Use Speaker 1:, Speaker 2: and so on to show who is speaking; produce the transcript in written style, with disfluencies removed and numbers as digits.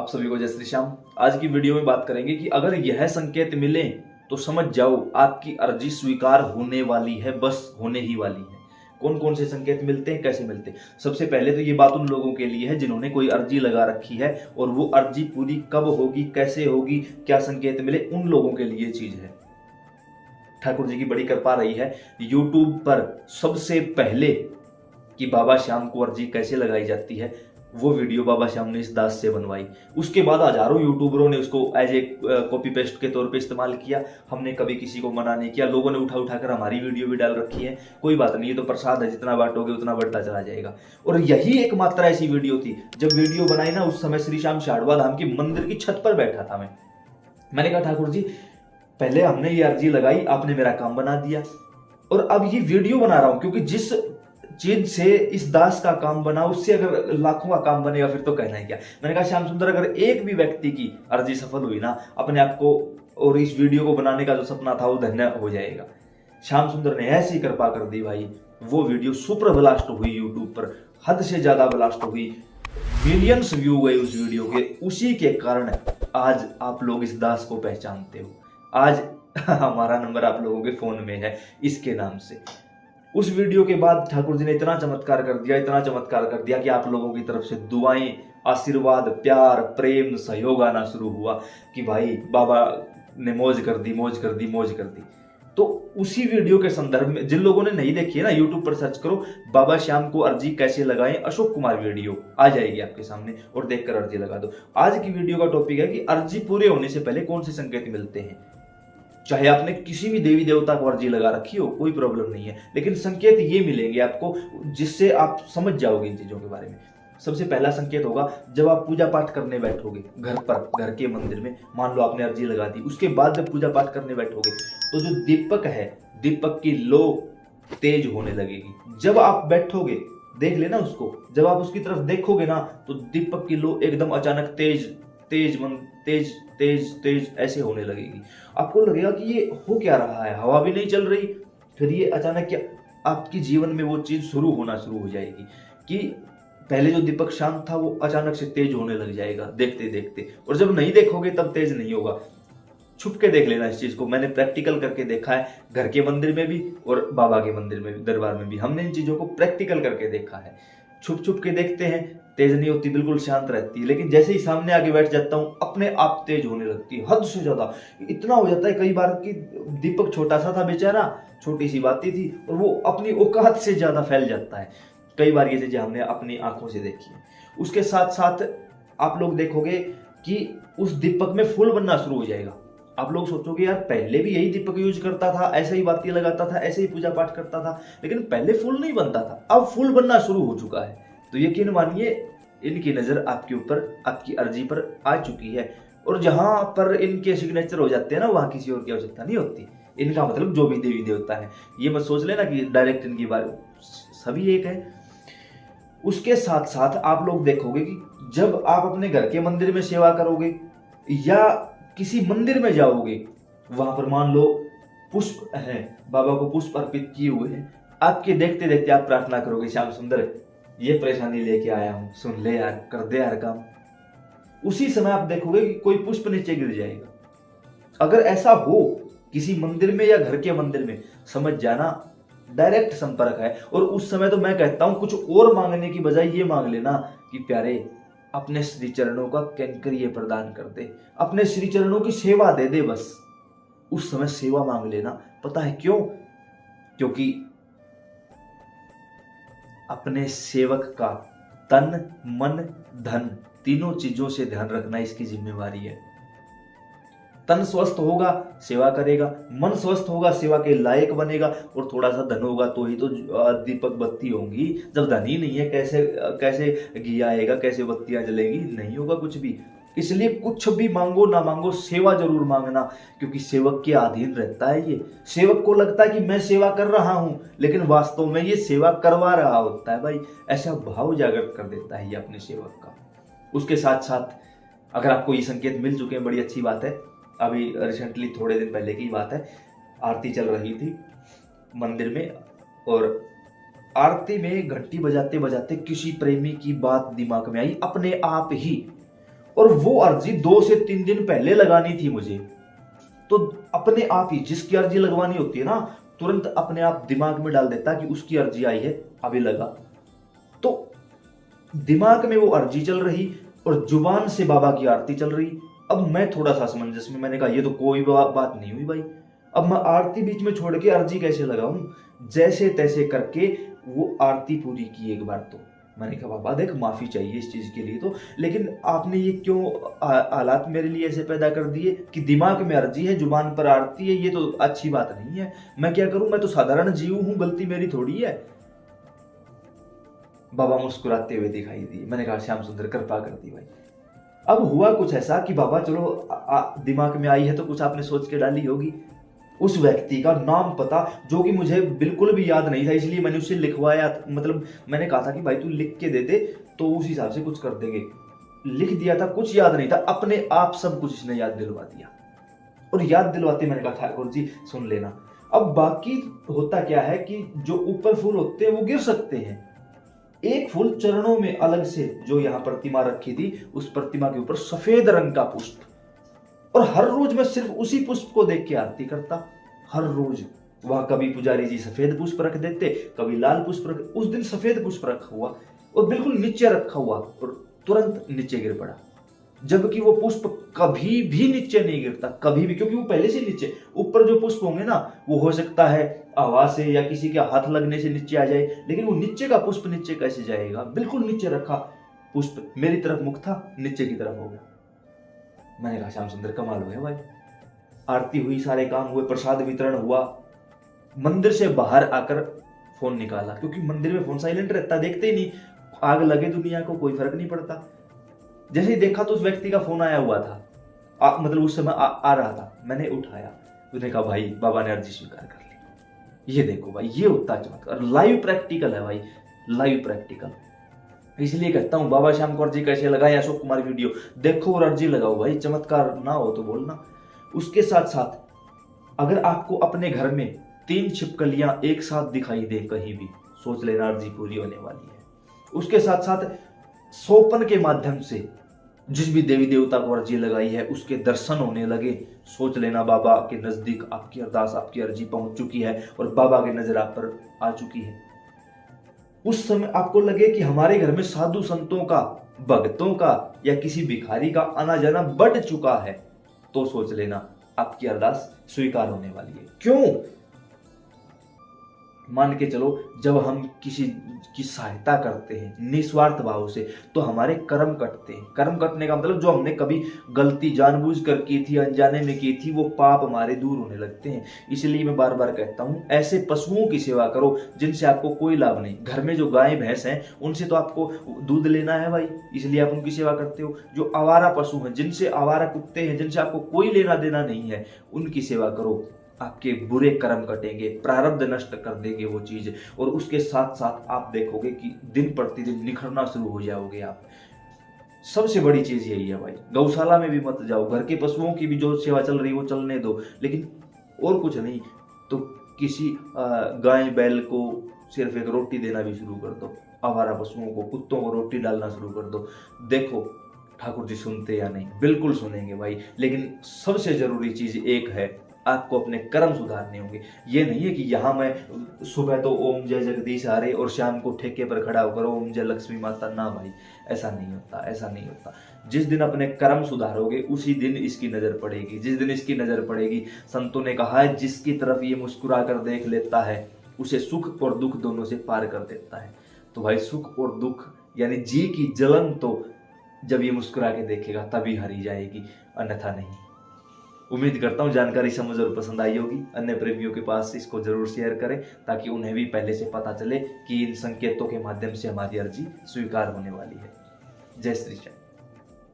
Speaker 1: आप सभी को जय श्री श्याम। आज की वीडियो में बात करेंगे कि अगर यह संकेत मिले तो समझ जाओ आपकी अर्जी स्वीकार होने वाली है, बस होने ही वाली है। कौन कौन से संकेत मिलते हैं, कैसे मिलते हैं? सबसे पहले तो ये बात उन लोगों के लिए है जिन्होंने कोई अर्जी लगा रखी है और वो अर्जी पूरी कब होगी, कैसे होगी, क्या संकेत मिले, उन लोगों के लिए चीज है। ठाकुर जी की बड़ी कृपा रही है, यूट्यूब पर सबसे पहले कि बाबा श्याम को अर्जी कैसे लगाई जाती है वो वीडियो बाबा श्याम ने इस दास से बनवाई। उसके बाद हजारों यूट्यूबरों ने उसको एज ए कॉपी पेस्ट के तौर पे इस्तेमाल किया। हमने कभी किसी को मना नहीं किया, लोगों ने उठा उठाकर हमारी वीडियो भी डाल रखी है। कोई बात नहीं, ये तो प्रसाद है, जितना बांटोगे उतना बढ़ता चला जाएगा। और यही एकमात्र ऐसी वीडियो थी, जब वीडियो बनाई ना उस समय श्री श्याम शाड़वा धाम की मंदिर की छत पर बैठा था मैंने कहा ठाकुर जी पहले हमने ये अर्जी लगाई, आपने मेरा काम बना दिया और अब ये वीडियो बना रहा हूं, क्योंकि जिस चीज से इस दास का काम बना उससे अगर लाखों का काम बनेगा फिर तो कहना है क्या। मैंने कहा श्याम सुंदर अगर एक भी व्यक्ति की अर्जी सफल हुई ना, अपने आप को और इस वीडियो को बनाने का जो सपना था वो धन्य हो जाएगा। श्याम सुंदर ने ऐसी कृपा कर दी भाई, वो वीडियो सुपर ब्लास्ट हुई यूट्यूब पर, हद से ज्यादा ब्लास्ट हुई, मिलियंस व्यू गए उस वीडियो के। उसी के कारण आज आप लोग इस दास को पहचानते हो। आज हमारा नंबर आप लोगों के फोन में है इसके नाम से। उस वीडियो के बाद ठाकुर जी ने इतना चमत्कार कर दिया, इतना चमत्कार कर दिया कि आप लोगों की तरफ से दुआएं, आशीर्वाद, प्यार, प्रेम, सहयोग आना शुरू हुआ कि भाई बाबा ने मौज कर दी, मौज कर दी, मौज कर दी। तो उसी वीडियो के संदर्भ में जिन लोगों ने नहीं देखी है ना, यूट्यूब पर सर्च करो बाबा श्याम को अर्जी कैसे लगाएं, अशोक कुमार वीडियो आ जाएगी आपके सामने और देखकर अर्जी लगा दो। आज की वीडियो का टॉपिक है कि अर्जी पूरे होने से पहले कौन से संकेत मिलते हैं। चाहे आपने किसी भी देवी देवता को अर्जी लगा रखी हो, कोई प्रॉब्लम नहीं है, लेकिन संकेत ये मिलेंगे आपको जिससे आप समझ जाओगे इन चीजों के बारे में। सबसे पहला संकेत होगा जब आप पूजा पाठ करने बैठोगे घर पर, घर के मंदिर में, मान लो आपने अर्जी लगा दी, उसके बाद जब पूजा पाठ करने बैठोगे तो जो दीपक है, दीपक की लो तेज होने लगेगी। जब आप बैठोगे देख लेना उसको, जब आप उसकी तरफ देखोगे ना तो दीपक की लो एकदम अचानक तेज तेज तेज तेज तेज ऐसे होने लगेगी। आपको लगेगा कि ये हो क्या रहा है, हवा भी नहीं चल रही, फिर ये अचानक क्या, आपके जीवन में वो चीज शुरू होना शुरू हो जाएगी कि पहले जो दीपक शांत था वो अचानक से तेज होने लग जाएगा देखते देखते। और जब नहीं देखोगे तब तेज नहीं होगा। छुप के देख लेना इस चीज को, मैंने प्रैक्टिकल करके देखा है, घर के मंदिर में भी और बाबा के मंदिर में भी, दरबार में भी हमने इन चीजों को प्रैक्टिकल करके देखा है। छुप छुप के देखते हैं, तेज नहीं होती, बिल्कुल शांत रहती है, लेकिन जैसे ही सामने आगे बैठ जाता हूँ अपने आप तेज होने लगती है, हद से ज्यादा। इतना हो जाता है कई बार कि दीपक छोटा सा था बेचारा, छोटी सी बात थी और वो अपनी औकात से ज्यादा फैल जाता है। कई बार ये चीजें हमने अपनी आंखों से देखी है। उसके साथ साथ आप लोग देखोगे कि उस दीपक में फूल बनना शुरू हो जाएगा। आप लोग सोचोगे यार पहले भी यही दीपक यूज करता था, ऐसे ही बाती लगाता था, ऐसे ही पूजा पाठ करता था, लेकिन पहले फूल नहीं बनता था, अब फूल बनना शुरू हो चुका है। तो यकीन मानिए इनकी नजर आपके ऊपर, आपकी अर्जी पर आ चुकी है। और जहां पर इनके सिग्नेचर हो जाते हैं ना, वहां किसी और की आवश्यकता नहीं होती। इनका मतलब जो भी देवी देवता है, ये मत सोच लेना कि डायरेक्ट इनकी बात, सभी एक है। उसके साथ साथ आप लोग देखोगे कि जब आप अपने घर के मंदिर में सेवा करोगे या किसी मंदिर में जाओगे, वहां पर मान लो पुष्प है, बाबा को पुष्प अर्पित किए हुए हैं, आपके देखते देखते आप प्रार्थना करोगे श्याम सुंदर ये परेशानी लेके आया हूं, सुन ले यार, कर दे यार काम। उसी समय आप देखोगे कि कोई पुष्प नीचे गिर जाएगा। अगर ऐसा हो किसी मंदिर में या घर के मंदिर में, समझ जाना डायरेक्ट संपर्क है। और उस समय तो मैं कहता हूं कुछ और मांगने की बजाय ये मांग लेना कि प्यारे अपने श्री चरणों का कैंकर्य प्रदान कर दे, अपने श्री चरणों की सेवा दे दे, बस उस समय सेवा मांग लेना। पता है क्यों? क्योंकि अपने सेवक का तन, मन, धन, तीनों चीजों से ध्यान रखना इसकी जिम्मेवारी है। तन स्वस्थ होगा सेवा करेगा, मन स्वस्थ होगा सेवा के लायक बनेगा, और थोड़ा सा धन होगा तो ही तो दीपक बत्ती होंगी। जब धन ही नहीं है कैसे कैसे घी आएगा, कैसे बत्तियां जलेंगी? नहीं होगा कुछ भी। इसलिए कुछ भी मांगो ना मांगो, सेवा जरूर मांगना, क्योंकि सेवक के अधीन रहता है ये। सेवक को लगता है कि मैं सेवा कर रहा हूं, लेकिन वास्तव में ये सेवा करवा रहा होता है भाई। ऐसा भाव जागृत कर देता है ये अपने सेवक का। उसके साथ साथ अगर आपको ये संकेत मिल चुके हैं, बड़ी अच्छी बात है। अभी रिसेंटली थोड़े दिन पहले की बात है, आरती चल रही थी मंदिर में, और आरती में घंटी बजाते बजाते किसी प्रेमी की बात दिमाग में आई अपने आप ही। और वो अर्जी 2 से 3 दिन पहले लगानी थी मुझे। तो अपने आप ही जिसकी अर्जी लगवानी होती है ना, तुरंत अपने आप दिमाग में डाल देता कि उसकी अर्जी आई है, अभी लगा। तो दिमाग में वो अर्जी चल रही और जुबान से बाबा की आरती चल रही। अब मैं थोड़ा सा असमंजस में, मैंने कहा ये तो कोई बात नहीं हुई भाई, अब मैं आरती बीच में छोड़ के अर्जी कैसे लगाऊं। जैसे तैसे करके वो आरती पूरी की एक बार। तो मैंने कहा बाबा देख, माफी चाहिए इस चीज के लिए तो, लेकिन आपने ये क्यों हालात मेरे लिए ऐसे पैदा कर दिए कि दिमाग में अर्जी है, जुबान पर आरती है, ये तो अच्छी बात नहीं है। मैं क्या करूं, मैं तो साधारण जीव हूं, गलती मेरी थोड़ी है। बाबा मुस्कुराते हुए दिखाई दिए। मैंने कहा श्याम सुंदर कृपा कर दी भाई। अब हुआ कुछ ऐसा कि बाबा चलो दिमाग में आई है तो कुछ आपने सोच के डाली होगी। उस व्यक्ति का नाम पता जो कि मुझे बिल्कुल भी याद नहीं था, इसलिए मैंने उससे लिखवाया। मतलब मैंने कहा था कि भाई तू लिख के दे दे तो उस हिसाब से कुछ कर देंगे। लिख दिया था, कुछ याद नहीं था, अपने आप सब कुछ इसने याद दिलवा दिया। और याद दिलवाते मैंने कहा ठाकुर जी सुन लेना। अब बाकी होता क्या है कि जो ऊपर फूल होते हैं वो गिर सकते हैं। एक फूल चरणों में अलग से जो यहाँ प्रतिमा रखी थी, उस प्रतिमा के ऊपर सफेद रंग का पुष्प, और हर रोज मैं सिर्फ उसी पुष्प को देख के आरती करता। हर रोज वहां कभी पुजारी जी सफेद पुष्प रख देते, कभी लाल पुष्प रख। उस दिन सफेद पुष्प रखा हुआ और बिल्कुल नीचे रखा हुआ, और तुरंत नीचे गिर पड़ा। जबकि वो पुष्प कभी भी नीचे नहीं गिरता, कभी भी, क्योंकि वो पहले से नीचे। ऊपर जो पुष्प होंगे ना, वो हो सकता है आवाज से या किसी के हाथ लगने से नीचे आ जाए, लेकिन वो नीचे का पुष्प नीचे कैसे जाएगा। बिल्कुल नीचे रखा पुष्प मेरी तरफ मुख था, नीचे की तरफ हो गया। मैंने कहा श्याम सुंदर कमाल हो गया भाई। आरती हुई, सारे काम हुए, प्रसाद वितरण हुआ। मंदिर से बाहर आकर फोन निकाला, क्योंकि मंदिर में फोन साइलेंट रहता, देखते ही नहीं, आग लगे दुनिया को कोई फर्क नहीं पड़ता। जैसे ही देखा तो उस व्यक्ति का फोन आया हुआ था, मतलब उस समय आ रहा था। मैंने उठाया, उसने कहा भाई बाबा ने अर्जी स्वीकार कर ली। ये देखो भाई, ये होता चमत्कार, लाइव प्रैक्टिकल है भाई, लाइव प्रैक्टिकल। इसलिए कहता हूं बाबा श्याम को अर्जी कैसे लगाए, अशोक कुमार वीडियो देखो और अर्जी लगाओ भाई, चमत्कार ना हो तो बोलना। उसके साथ साथ अगर आपको अपने घर में 3 छिपकलियां एक साथ दिखाई दे कहीं भी, सोच लेना अर्जी पूरी होने वाली है। उसके साथ साथ सोपन के माध्यम से जिस भी देवी देवता को अर्जी लगाई है उसके दर्शन होने लगे, सोच लेना बाबा के नजदीक आपकी अरदास, आपकी अर्जी पहुंच चुकी है और बाबा की नजर आप पर आ चुकी है। उस समय आपको लगे कि हमारे घर में साधु संतों का, भक्तों का या किसी भिखारी का आना जाना बढ़ चुका है, तो सोच लेना आपकी अरदास स्वीकार होने वाली है। क्यों? मान के चलो, जब हम किसी की सहायता करते हैं निस्वार्थ भाव से, तो हमारे कर्म कटते हैं। कर्म कटने का मतलब जो हमने कभी गलती जानबूझ कर की थी, अनजाने में की थी, वो पाप हमारे दूर होने लगते हैं। इसलिए मैं बार बार कहता हूं, ऐसे पशुओं की सेवा करो जिनसे आपको कोई लाभ नहीं। घर में जो गाय भैंस हैं उनसे तो आपको दूध लेना है भाई, इसलिए आप उनकी सेवा करते हो। जो आवारा पशु हैं, जिनसे आवारा कुत्ते हैं, जिनसे आपको कोई लेना देना नहीं है, उनकी सेवा करो। आपके बुरे कर्म कटेंगे, प्रारब्ध नष्ट कर देंगे वो चीज, और उसके साथ साथ आप देखोगे कि दिन प्रतिदिन निखरना शुरू हो जाओगे आप। सबसे बड़ी चीज यही है भाई। गौशाला में भी मत जाओ, घर के पशुओं की भी जो सेवा चल रही है वो चलने दो, लेकिन और कुछ नहीं तो किसी गाय बैल को सिर्फ एक रोटी देना भी शुरू कर दो। आवारा पशुओं को, कुत्तों को रोटी डालना शुरू कर दो। देखो ठाकुर जी सुनते या नहीं, बिल्कुल सुनेंगे भाई। लेकिन सबसे जरूरी चीज एक है, आपको अपने कर्म सुधारने होंगे। ये नहीं है कि यहाँ मैं सुबह तो ओम जय जगदीश हरे और शाम को ठेके पर खड़ा होकर ओम जय लक्ष्मी माता, ना भाई, ऐसा नहीं होता, ऐसा नहीं होता। जिस दिन अपने कर्म सुधारोगे उसी दिन इसकी नजर पड़ेगी। जिस दिन इसकी नजर पड़ेगी, संतों ने कहा है, जिसकी तरफ ये मुस्कुरा कर देख लेता है उसे सुख और दुख दोनों से पार कर देता है। तो भाई सुख और दुख यानी जी की जलन तो जब ये मुस्कुरा के देखेगा तभी हरी जाएगी, अन्यथा नहीं। उम्मीद करता हूँ जानकारी समझ और पसंद आई होगी। अन्य प्रेमियों के पास इसको जरूर शेयर करें ताकि उन्हें भी पहले से पता चले कि इन संकेतों के माध्यम से हमारी अर्जी स्वीकार होने वाली है। जय श्री कृष्ण।